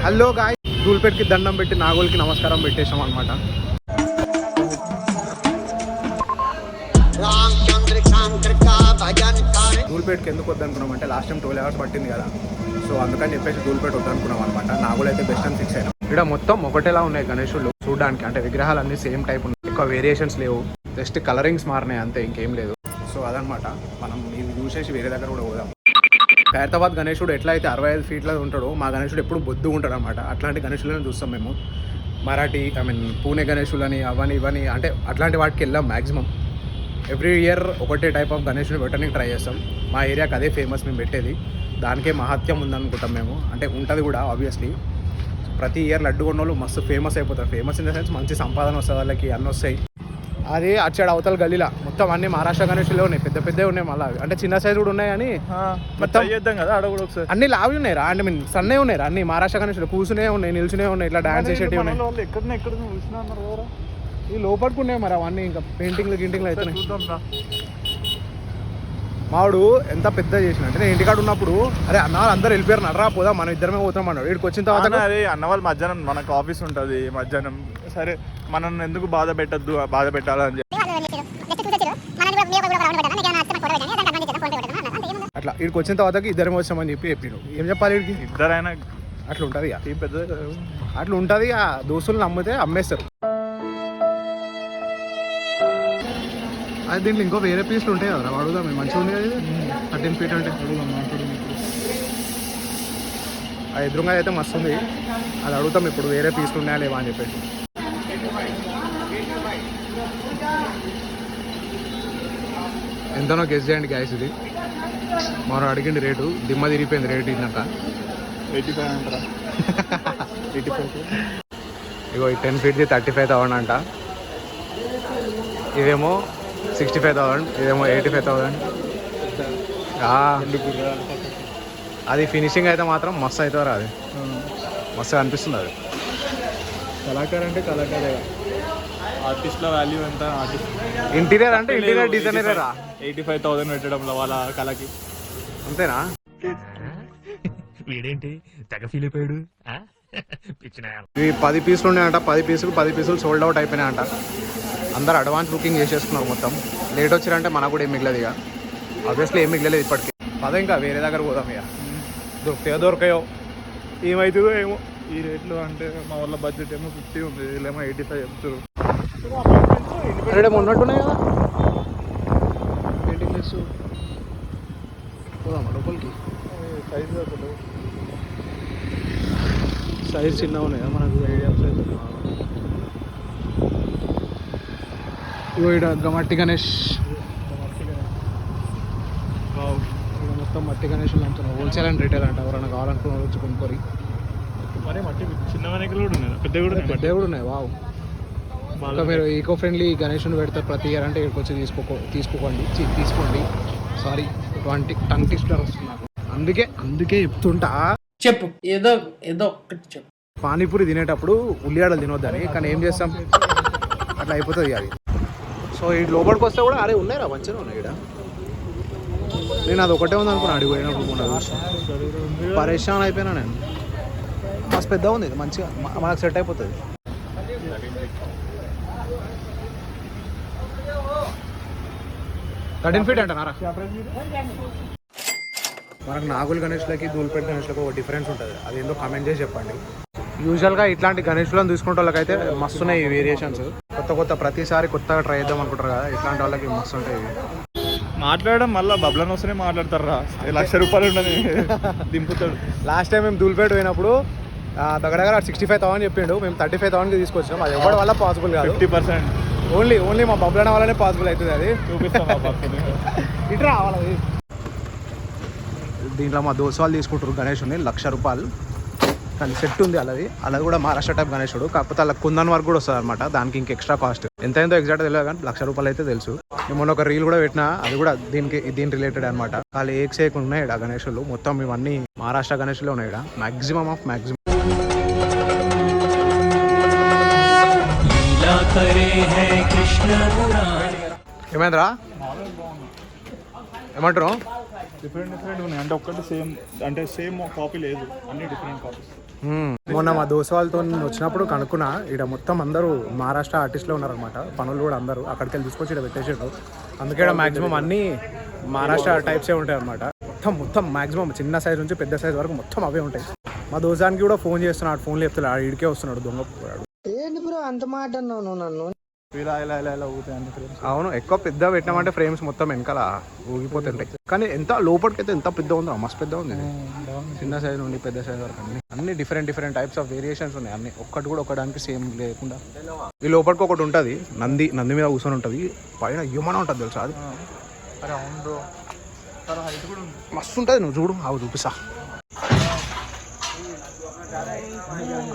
Hello guy, ధూల్పేట్కి దండం పెట్టి నాగోల్కి నమస్కారం పెట్టేశాం అనమాట. ధూల్పేట్కి ఎందుకు వద్దనుకున్నాం అంటే లాస్ట్ టైం 12 hours పట్టింది కదా, సో అందుకని చెప్పేసి ధూల్పేట్ వద్దనుకున్నాం అనమాట. నాగోల్ అయితే బెస్ట్ అని ఫిక్స్ అయినాం. ఇక్కడ మొత్తం ఒకటేలా ఉన్నాయి గణేశులు చూడడానికి, అంటే విగ్రహాలు అన్ని సేమ్ టైప్ ఉన్నాయి, ఎక్కువ వేరియేషన్స్ లేవు, జస్ట్ కలరింగ్స్ మారినాయి అంతే, ఇంకేం లేదు. సో అదనమాట, మనం ఇవి చూసేసి వేరే దగ్గర కూడా పోదాం. ఖైరతాబాద్ గణేశుడు ఎట్లా అయితే 65 feet ఉంటాడో, మా గణేశుడు ఎప్పుడు బొద్దు ఉంటాడు అనమాట. అట్లాంటి గణేశులను చూస్తాం మేము. మరాఠీ పూణే గణేశులని అవని ఇవని అంటే అట్లాంటి వాటికి వెళ్ళాం మ్యాక్సిమం. ఎవ్రీ ఇయర్ ఒకటే టైప్ ఆఫ్ గణేశుని పెట్టడానికి ట్రై చేస్తాం. మా ఏరియాకి అదే ఫేమస్ మేము పెట్టేది, దానికే మహత్యం ఉందనుకుంటాం మేము. అంటే ఉంటుంది కూడా ఆబ్వియస్లీ. ప్రతి ఇయర్ లడ్డు కొన్నోళ్ళు మస్తు ఫేమస్ అయిపోతారు. ఫేమస్ ఇన్ ద సెన్స్ మంచి సంపాదన వస్తుంది వాళ్ళకి, అన్నీ వస్తాయి. అది అచ్చాడు అవతల గల్లీలా మొత్తం అన్ని మహారాష్ట్ర గణేశులే ఉన్నాయి, పెద్ద పెద్దవి ఉన్నాయి. మళ్ళీ అంటే చిన్న సైజు కూడా ఉన్నాయి కానీ మొత్తం చేద్దాం కదా ఆడ కూడా ఒకసారి. అన్ని లావి ఉన్నాయి రా, అంటే సన్నే ఉన్నాయి రా, అన్ని మహారాష్ట్ర గణేశులు కూర్చునే ఉన్నాయి, నిల్చునే ఉన్నాయి, ఇట్లా డాన్స్ చేసేటివి ఉన్నాయి. ఎక్కడ ఈ లోపలికి ఉన్నాయి మరి అవన్నీ, ఇంకా పెయింటింగ్లు గింటింగ్లు అవుతున్నాయి. మావాడు ఎంత పెద్ద చేసిన అంటే, నేను ఇంటికాడ ఉన్నప్పుడు అరే అన్న వాళ్ళు అందరూ వెళ్ళిపోయారు, నడరా పోదా మనం ఇద్దరమే పోతాం అన్నాడు. వీడికి వచ్చిన తర్వాత అరే అన్న వాళ్ళు మధ్యాహ్నం మనకు ఆఫీస్ ఉంటుంది మధ్యాహ్నం, సరే మనం ఎందుకు బాధ పెట్టాలని చెప్పి అట్లా వీడికి వచ్చిన తర్వాత ఇద్దరం వచ్చామని చెప్పాడు. ఏం చెప్పాలి వీడికి? ఇద్దరైనా అట్లా ఉంటుంది, పెద్ద అట్లా ఉంటుంది. ఆ దోస్తులు నమ్మితే అమ్మేస్తారు. అది దీంట్లో ఇంకో వేరే పీస్లు ఉంటాయి కదా, అడుగుదాం. మంచిగా ఉంది కదా 13 feet అంటే. ఆ ఎదురుగా అయితే మస్తు ఉంది, అది అడుగుతాం ఇప్పుడు వేరే పీస్లు ఉన్నాయా లేవా అని చెప్పేసి. ఎంతనో గెస్ చేయండి గ్యాస్. ఇది మనం అడిగింది రేటు, దిమ్మ తిరిగిపోయింది రేటు. ఇదంతా 85 అంటారా? 85. ఇగో ఈ 10 feet 35,000 అంట. ఇదేమో 65,000, ఇదేమో 85,000. అది ఫినిషింగ్ అయితే మాత్రం మస్తు అవుతారా, అది మస్తు అనిపిస్తుంది. అది కళాకారు అంటే కళాకారే, ఆర్టిస్ట్ల వాల్యూ ఎంత? ఆర్టిస్ట్ ఇంటీరియర్ అంటే ఇంటీరియర్ డిజైనరా 85,000 పెట్టడంలో వాళ్ళ కళకి, అంతేనా? వీడేంటి తెగ ఫీల్ అయిపోయాడు. ఇవి 10 పీసులు ఉన్నాయంట. 10 పీసులు సోల్డ్ అవుట్ అయిపోయినాయంట. అందరు అడ్వాన్స్ బుకింగ్ చేసేసుకున్నారు మొత్తం. లేట్ వచ్చిరంటే మనకు కూడా ఏం మిగలేదు. ఇక ఆబ్వియస్లీ ఏం మిగలేదు ఇప్పటికి. పద ఇంకా వేరే దగ్గర పోదాం. ఇక దొరకాయో ఏమవుతుందో ఏమో ఈ రేట్లు. అంటే మా వాళ్ళ బడ్జెట్ ఏమో 50 ఉంది, వీళ్ళేమో 85 చెప్తారు. ఉన్నట్టున్నాయి కదా పెయింటింగ్ చేస్తూ పోదాం లోపలికి. సైజ్ చిన్న ఉన్నాయి కదా మనకు ఐడియా. మట్టి గణేష్, మొత్తం మట్టి గణేషులు అమ్ముతున్నాం. హోల్సేల్ అండ్ రిటైల్ అంట. ఎవరైనా కావాలనుకున్న వచ్చి కొనుక్కోరి. మరి మట్టి చిన్న వెనకలు కూడా ఉన్నాయి, పెద్దవి కూడా ఉన్నాయి. వావ్. ఇంకా మీరు ఈకో ఫ్రెండ్లీ గణేషుని పెడతారు ప్రతి ఇయర్ అంటే ఇక్కడికి వచ్చి తీసుకోండి. సారీ, టంగ్ ట్విస్టర్ వస్తున్నారు. అందుకే చెప్తుంటా, చెప్పు ఏదో ఒక్కటి చెప్పు. పానీపూరి తినేటప్పుడు ఉల్లిగడ్డలు తినొద్దని, కానీ ఏం చేస్తాం, అట్లా అయిపోతుంది అది. సో ఈ లోపలికి వస్తే కూడా అరే ఉన్నాయిరా, మంచిగా ఉన్నాయి ఇక్కడ. నేను అది ఒకటే ఉంది అనుకున్నా అడిగి పోయినప్పుడు. మొన్న చూసి పరేషాన్ అయిపోయినా నేను. మస్తు పెద్దగా ఉంది, మంచిగా మనకు సెట్ అయిపోతుంది. థర్టీన్ ఫీట్ అంటారా? మనకు నాగుల్ గణేష్లకి ధూల్పేట్ గణేష్లకు ఒక డిఫరెన్స్ ఉంటుంది, అది ఏందో కామెంట్ చేసి చెప్పండి. యూజువల్గా ఇట్లాంటి గణేష్లను తీసుకునే వాళ్ళకైతే మస్తున్నాయి ఈ వేరియేషన్స్. కొత్త ప్రతిసారి కొత్తగా ట్రై చేద్దాం అనుకుంటారు కదా, ఇట్లాంటి వాళ్ళకి మస్తు ఉంటాయి. మాట్లాడడం మళ్ళీ బబ్లను వస్తేనే మాట్లాడతారా, ₹1,00,000 ఉండని దింపుతాడు. లాస్ట్ టైం మేము ధూల్పేట్ పోయినప్పుడు దగ్గర 65,000 చెప్పిండు. మేము 35,000కి తీసుకొచ్చాం. అది ఎవరి వల్ల పాసిబుల్ కాదు. 50% ఓన్లీ మా బబ్లన వల్లనే పాసిబుల్ అవుతుంది. అది చూపిస్తాం ఇటు రావాలి. దీంట్లో మా దోస్తు వాళ్ళు తీసుకుంటారు గణేషుని ₹1,00,000. కానీ సెట్ ఉంది అలాది కూడా మహారాష్ట్ర టైప్ గణేశుడు. కాకపోతే అలా కుందన్ వరకు కూడా వస్తుంది అనమాట. దానికి ఇంక ఎక్స్ట్రా కాస్ట్ ఎంతో ఎగ్జాక్ట్ తెలియదు, కానీ ₹1,00,000 అయితే తెలుసు. మొన్న ఒక రీల్ కూడా పెట్టినా, అది కూడా దీని రిలేటెడ్ అనమాట. వాళ్ళు ఏక్ ఉన్నాయి ఇక్కడ గణేశులు. మొత్తం ఇవన్నీ మహారాష్ట్ర గణేశులే ఉన్నాయి ఇక్కడ, మాక్సిమం. ఏమైందిరా, ఏమంటారు? డిఫరెంట్ ఉన్నాయి. అంటే ఒక్కటి సేమ్ కాపీ లేదు, అన్ని డిఫరెంట్ కాపీస్. మొన్న మా దోస్తు వాళ్ళతో వచ్చినప్పుడు కనుక్కున్నా ఇక్కడ మొత్తం అందరూ మహారాష్ట్ర ఆర్టిస్టులు ఉన్నారనమాట, పనులు కూడా అందరూ అక్కడికి వెళ్ళి తీసుకొచ్చి ఇక్కడ పెట్టేసారు. అందుకే ఇక్కడ మాక్సిమం అన్ని మహారాష్ట్ర టైప్సే ఉంటాయి అనమాట. మొత్తం మాక్సిమం చిన్న సైజ్ నుంచి పెద్ద సైజ్ వరకు మొత్తం అవే ఉంటాయి. మా దోస్తానికి కూడా ఫోన్ చేస్తున్నాడు, ఫోన్లో చెప్తున్నాడు, ఇడికే వస్తున్నాడు దొంగ. ఏంటి బ్రో అంత మాట అన్నావు నన్ను? ఇలా ఇలా ఇలా ఇలా ఊగుతాయి ఫ్రేమ్స్. అవును, ఎక్కువ పెద్ద పెట్టినామంటే ఫ్రేమ్స్ మొత్తం వెనకాల ఊగిపోతుంటాయి. కానీ ఎంత లోపలికైతే ఎంత పెద్ద ఉందో, మస్తు పెద్ద ఉంది. చిన్న సైజ్ నుండి పెద్ద సైజ్ వరకు అన్ని డిఫరెంట్ టైప్స్ ఆఫ్ వేరియేషన్స్ ఉన్నాయి. అన్ని ఒక్కటి కూడా ఒకదానికి సేమ్ లేకుండా. ఈ లోపలికి ఒకటి ఉంటుంది, నంది మీద కూర్చొని ఉంటుంది, పైన హ్యూమన్ ఉంటుంది తెలుసా అది. అరే అవును బ్రో, హైట్ కూడా ఉంది, మస్తు ఉంటుంది. నువ్వు చూడు, అవి చూపిస్తా.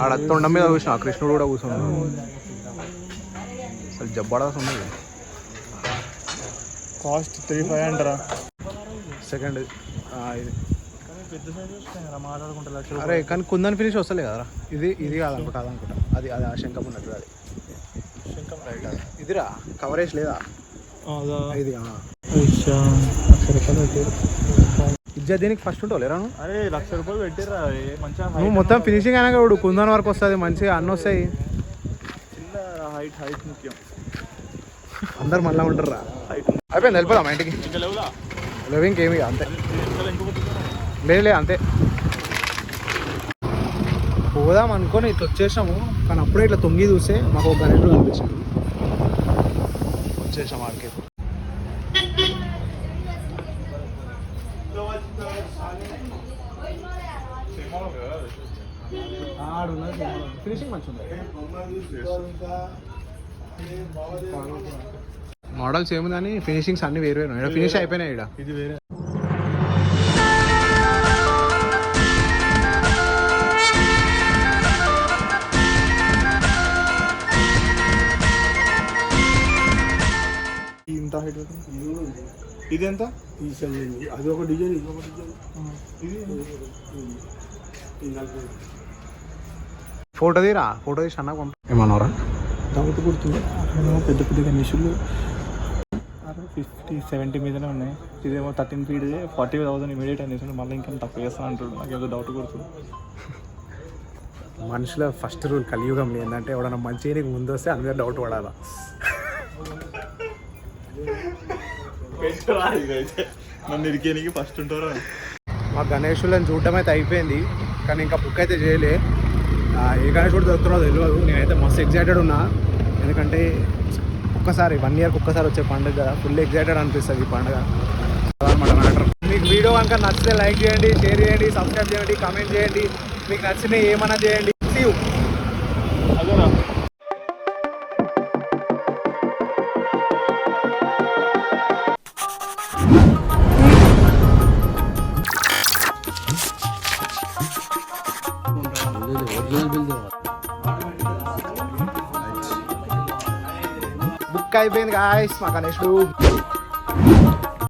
ఆడ తొండం మీద చూసిన కృష్ణుడు కూడా కూర్చున్నాడు. అసలు జబర్దస్త్ ఉన్నది. కాస్ట్ 3,500 అంటారా? సెకండ్ ఇది పెద్ద సైజ్ వస్తాయి మాట్లాడుకుంటా లక్ష. అరే కానీ కుందన్ ఫినిష్ వస్తలే కదరా. ఇది కాదనుకుంటా, అది అది ఆ శంఖం ఉన్నట్టు. అది శంఖం రైట్. ఇదిరా కవరేజ్ లేదా ఇది. ఇజ్జత్ దీనికి ఫస్ట్ ఉంటావు లేరా నువ్వు? అరే ₹1,00,000 పెట్టిరా మంచిగా. నువ్వు మొత్తం ఫినిషింగ్ అయినా కూడా కుందన్ వరకు వస్తుంది మంచిగా, అన్నీ వస్తాయి. చిన్న హైట్ ముఖ్యం. అందరు మళ్ళీ ఉంటారా? హైట్ అయిపోయింది, వెళ్ళిపోదాం మా ఇంటికి. ఇంకా లేవులా? లేవు ఇంకేమి, అంతే. లేదు అంతే. పోదాం అనుకొని ఇట్లా వచ్చేసాము, కానీ అప్పుడే ఇట్లా తొంగి చూస్తే మాకు ఒక గణేషుడు కనిపించింది. వచ్చేసాం ఆడికి. ఫినిషింగ్ మంచిగా మోడల్స్ ఏముంది కానీ ఫినిషింగ్స్ అన్ని వేరు వేరు. ఫినిష్ అయిపోయినాయి ఇక్కడ. ఇది వేరే. ఇంత హైట్ ఇది ఎంత? అది ఒక డిజైన్, ఇది ఒక డిజైన్. ఫోటో తీరా, ఫోటో తీసి అన్న పంప. ఏమన్నారా? డౌట్ కుడుతుంది. పెద్ద పెద్ద గణేషులు 50-70 మీదనే ఉన్నాయి. ఇదేమో 13 feet 40,000 ఇమీడియట్ అనేసి మళ్ళీ ఇంకా తక్కువ చేస్తాను అంటాడు. నాకు ఏదో డౌట్ కుడుతుంది. మనుషుల ఫస్ట్ రూల్ కలియుగంలో ఏంటంటే ఎవడన్నా మంచిగా ముందు వస్తే అందరూ డౌట్ పడాలా. నన్ను ఇరికేనికి ఫస్ట్ ఉంటారా? మా గణేషులను చూడటం అయితే అయిపోయింది, కానీ ఇంకా బుక్ అయితే చేయలే. ఏ గణేషుడు దొరుకుతుందో తెలియదు. నేనైతే మస్తు ఎగ్జైటెడ్ ఉన్నా, ఎందుకంటే ఒక్కసారి 1 yearకి ఒక్కసారి వచ్చే పండుగ కదా, ఫుల్ ఎగ్జైటెడ్ అనిపిస్తుంది ఈ పండుగ అనమాట మ్యాటర్. మీకు వీడియో కనుక నచ్చితే లైక్ చేయండి, షేర్ చేయండి, సబ్స్క్రైబ్ చేయండి, కామెంట్ చేయండి. మీకు నచ్చినవి ఏమన్నా చేయండి. See you. అదేనా? బుక్ అయిపోయింది గాయస్ మా గణేషుడు.